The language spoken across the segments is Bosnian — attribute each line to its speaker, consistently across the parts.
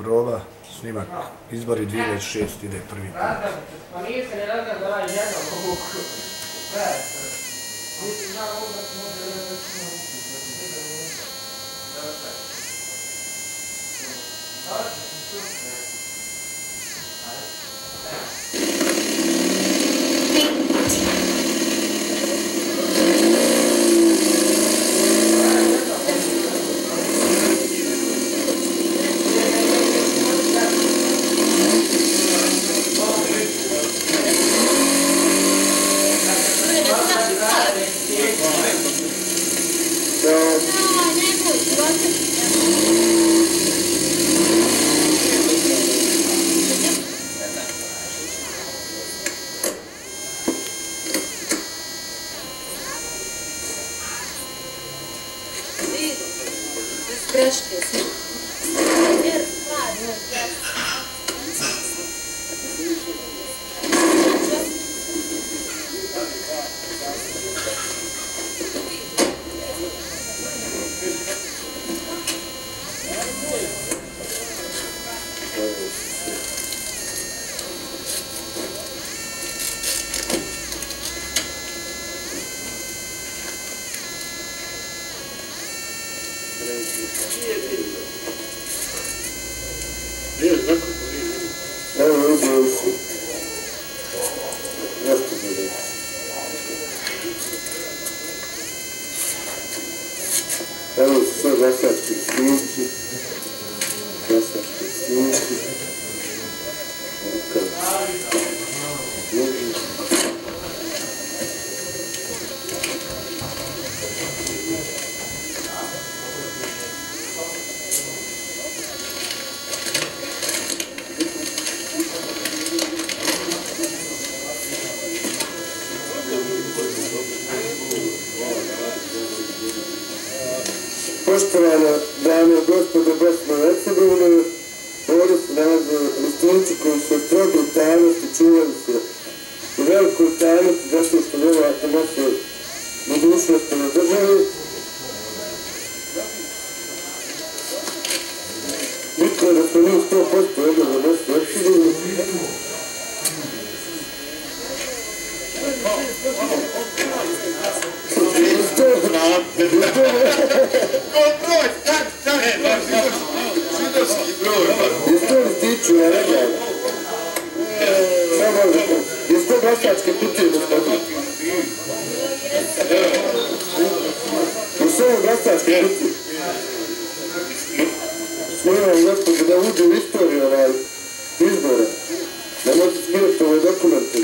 Speaker 1: proba, snimak, izbori 2006 ide prvi put.
Speaker 2: Pa nije se ne razgleda da ovaj jednom ovog
Speaker 3: Poštovane dame i gospodo Bosne i Hercegovine, ovdje se nalaze listinci koji su od stroge tajnosti čuvali se u velikoj tajnosti zato što vjerujete naše budućnosti na državi. Niko je da smo mi 100% ovdje za Bosnu i Hercegovinu. Ja ne znam. Samo možete. Iz to glasačke kutije gospodine. Iz ovo glasačke kutije. Smijem gospodine da uđe u istoriju izbora. Da možete skirati ove dokumente.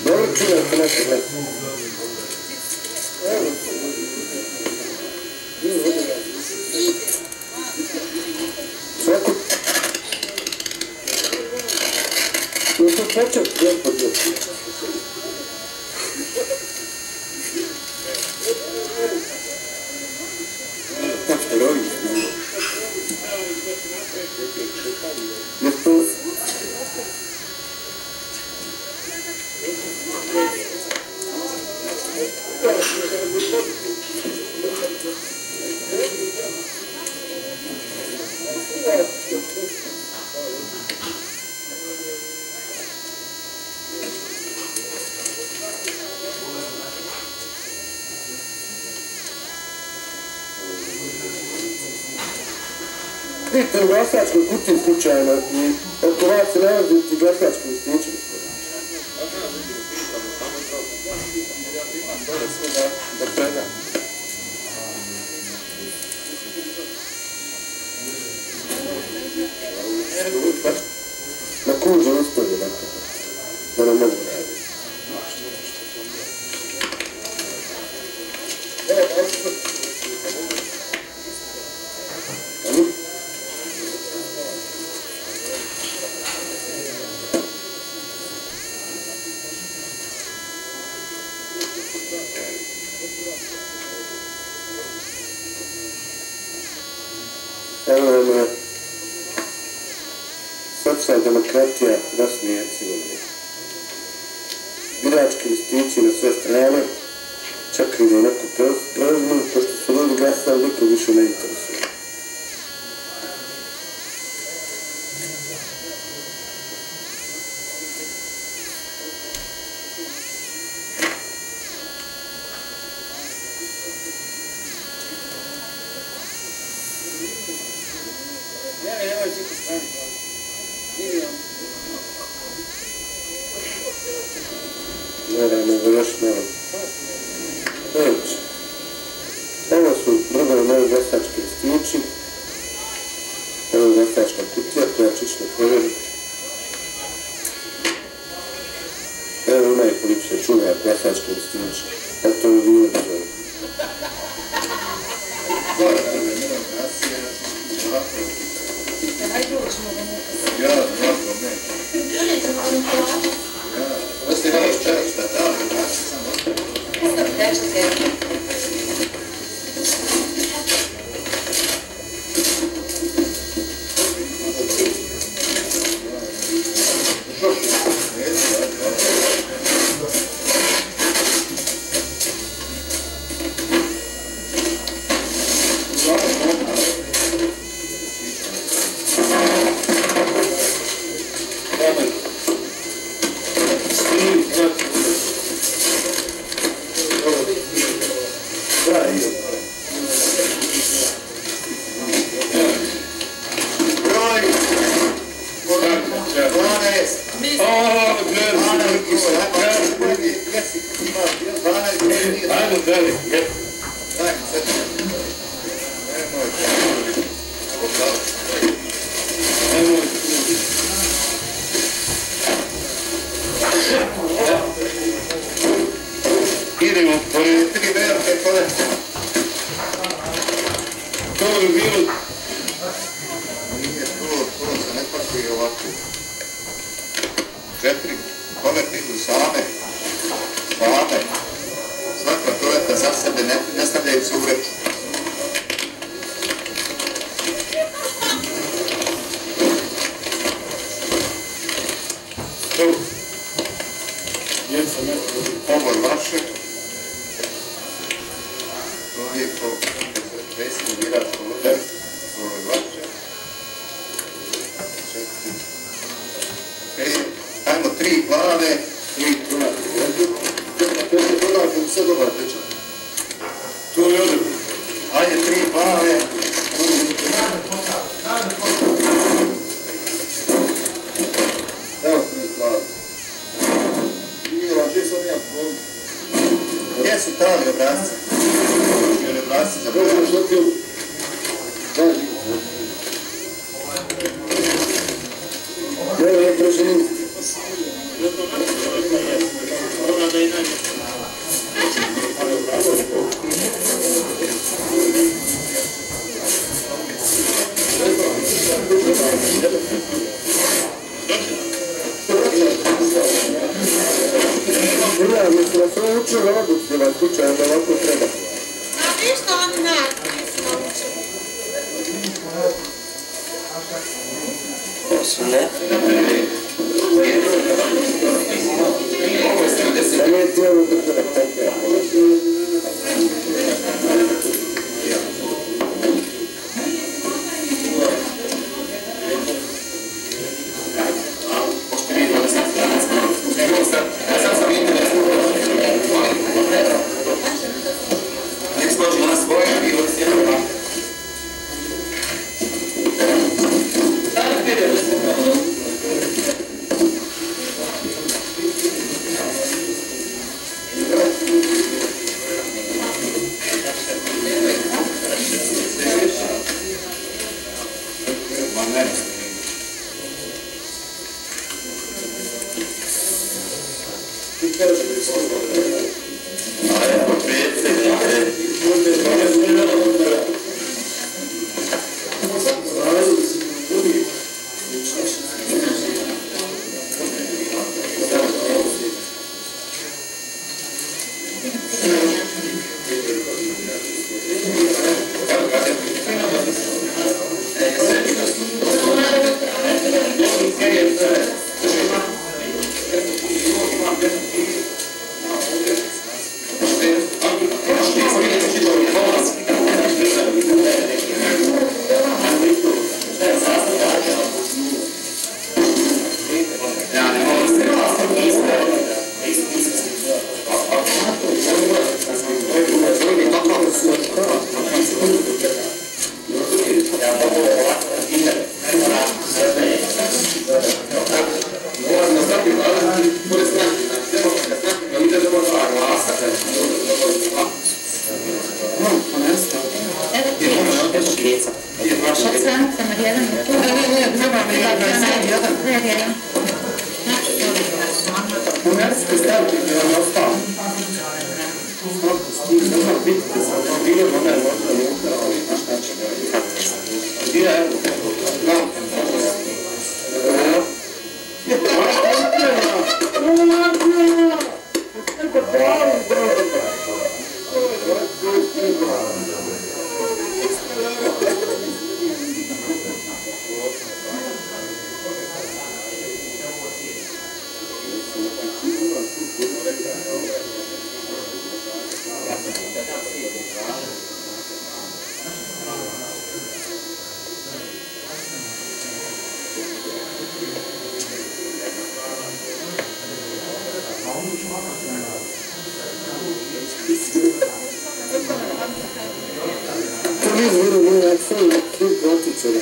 Speaker 3: Dobro čuvajte naše glasa. Svako... Je to počet, gospodine. Tako što rovi. Je to... Vidite u glasačkoj kutiji slučajno i oko vas se nalazi ti glasački listići. Da predam. Na kuđu istoriju, da nam mogu raditi. Evo nam je socijaldemokratija Bosne i Hercegovine. Birački listići na sve strane, čak i na neku proznu, pošto su ljudi glasali, niko više ne interesuje. Nego još malo. Znači, ovo su drugovi moji glasački listići. Ovo je glasačka kutija koja će išla provjeriti. Evo onaj koliko se čuva glasački listići. Automobile zove.
Speaker 4: Idemo pored 3 velike kolekcije. To bi bilo... Nije to se ne pakuje ovako. 4 kolekcije idu same. Svaka kolekcija za sebe ne stavljaju se u vreću. Ovo je vaše. To je ko desni biračko luder. Ovo je vaše. 4, 5. Ajmo 3 plave. 3 plave. Sve dobar pečak. To je odrlo. Ajde 3 plave. Evo 3 plave. Gdje su pravi obrazci? Obrazci za pravi.
Speaker 3: Evo je proženim. Ja, mislim da sve učili obuci ovaj slučaj, da ovako treba.
Speaker 5: A vi što oni nas nisu naučili?
Speaker 3: To su ne. Da nije tijelo država tako.
Speaker 5: Stanica na jedan.
Speaker 3: Unerski stavki je on ostao. Nema biti sa automobilom, ona je možda luka, ali šta će ga i gdje je? To mi izvore nije akcijno, kljub notičara.